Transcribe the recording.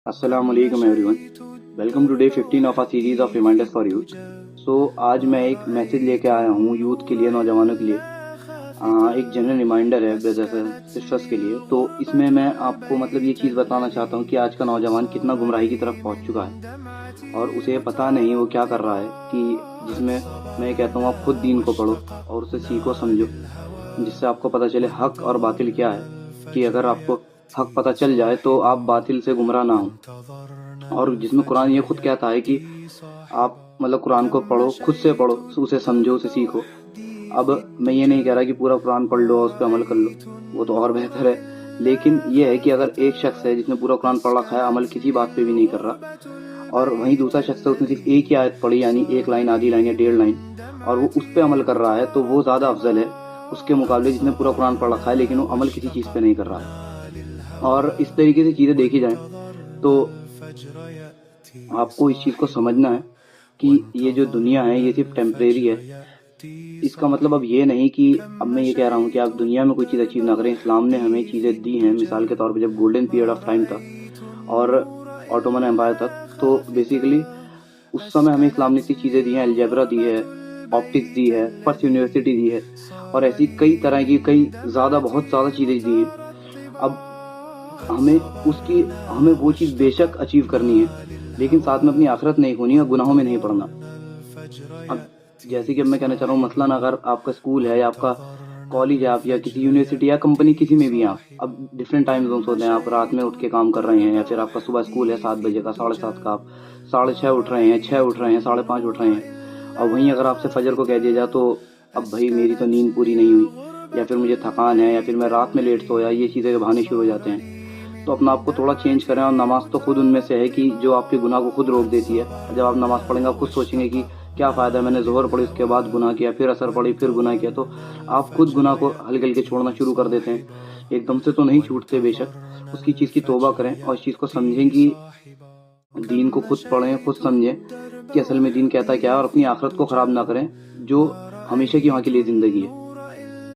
अस्सलाम वालेकुम everyone. Welcome to day 15 of a series of reminders for youth. आज मैं एक मैसेज लेके आया हूँ यूथ के लिए, नौजवानों के लिए। एक जनरल रिमाइंडर है ब्रदर्स एंड सिस्टर्स के लिए। तो इसमें मैं आपको मतलब ये चीज़ बताना चाहता हूँ कि आज का नौजवान कितना गुमराही की तरफ पहुँच चुका है और उसे पता नहीं वो क्या कर रहा है। कि जिसमें मैं कहता हूँ आप खुद दीन को पढ़ो और उसे सीखो समझो, जिससे आपको पता चले हक और बातिल क्या है। कि अगर आपको हक पता चल जाए तो आप बातिल से गुमराह ना हो। और जिसमें कुरान ये खुद कहता है कि आप मतलब कुरान को पढ़ो, खुद से पढ़ो, उसे समझो, उसे सीखो। अब मैं ये नहीं कह रहा कि पूरा कुरान पढ़ लो और उस पर अमल कर लो, वो तो और बेहतर है। लेकिन ये है कि अगर एक शख्स है जिसने पूरा कुरान पढ़ रखा है, अमल किसी बात पे भी नहीं कर रहा, और वहीं दूसरा शख्स है उसने सिर्फ एक ही आयत पढ़ी, यानी एक लाइन, आधी लाइन या डेढ़ लाइन, और वो उस पर अमल कर रहा है, तो वो ज़्यादा अफजल है उसके मुकाबले जिसने पूरा कुरान पढ़ रखा है लेकिन वो अमल किसी चीज़ पे नहीं कर रहा है। और इस तरीके से चीज़ें देखी जाएं तो आपको इस चीज़ को समझना है कि ये जो दुनिया है ये सिर्फ टेम्परेरी है। इसका मतलब अब ये नहीं कि अब मैं ये कह रहा हूँ कि आप दुनिया में कोई चीज़ अचीव ना करें। इस्लाम ने हमें चीज़ें दी हैं, मिसाल के तौर पे जब गोल्डन पीरियड ऑफ टाइम था और ऑटोमन एम्पायर तक, तो बेसिकली उस समय हमें इस्लाम ने इतनी चीज़ें दी हैं, अलजेब्रा दी है, ऑप्टिक्स दी है, फर्स्ट यूनिवर्सिटी दी है, और ऐसी कई तरह की बहुत ज़्यादा चीज़ें दी हैं। अब हमें वो चीज़ बेशक अचीव करनी है, लेकिन साथ में अपनी आखिरत नहीं खोनी और गुनाहों में नहीं पड़ना। अब जैसे कि अब मैं कहना चाह रहा हूँ, मसलन अगर आपका स्कूल है या आपका कॉलेज है, आप या किसी यूनिवर्सिटी या कंपनी किसी में भी हैं आप, अब डिफरेंट टाइम जोन्स होते हैं। आप रात में उठ के काम कर रहे हैं, या फिर आपका सुबह स्कूल है 7 बजे का, 7:30 का, आप 6:30 उठ रहे हैं, 6 उठ रहे हैं, 5:30 उठ रहे हैं। और वहीं अगर आपसे फजर को कह दिया जाए तो अब भाई मेरी तो नींद पूरी नहीं हुई, या फिर मुझे थकान है, या फिर मैं रात में लेट सोया, ये चीज़ें के बहाने शुरू हो जाते हैं। तो अपना आपको थोड़ा चेंज करें। और नमाज तो खुद उनमें से है कि जो आपके गुनाह को खुद रोक देती है। जब आप नमाज पढ़ेंगे आप खुद सोचेंगे कि क्या फ़ायदा, मैंने ज़ोहर पढ़ी उसके बाद गुनाह किया, फिर असर पढ़ी फिर गुनाह किया। तो आप खुद गुनाह को हल्के हल्के छोड़ना शुरू कर देते हैं। एकदम से तो नहीं छूटते बेशक, उसकी चीज़ की तौबा करें और इस चीज़ को समझें कि दीन को खुद पढ़ें, खुद समझें कि असल में दीन कहता क्या है, और अपनी आखिरत को ख़राब ना करें जो हमेशा की वहाँ के लिए ज़िंदगी है।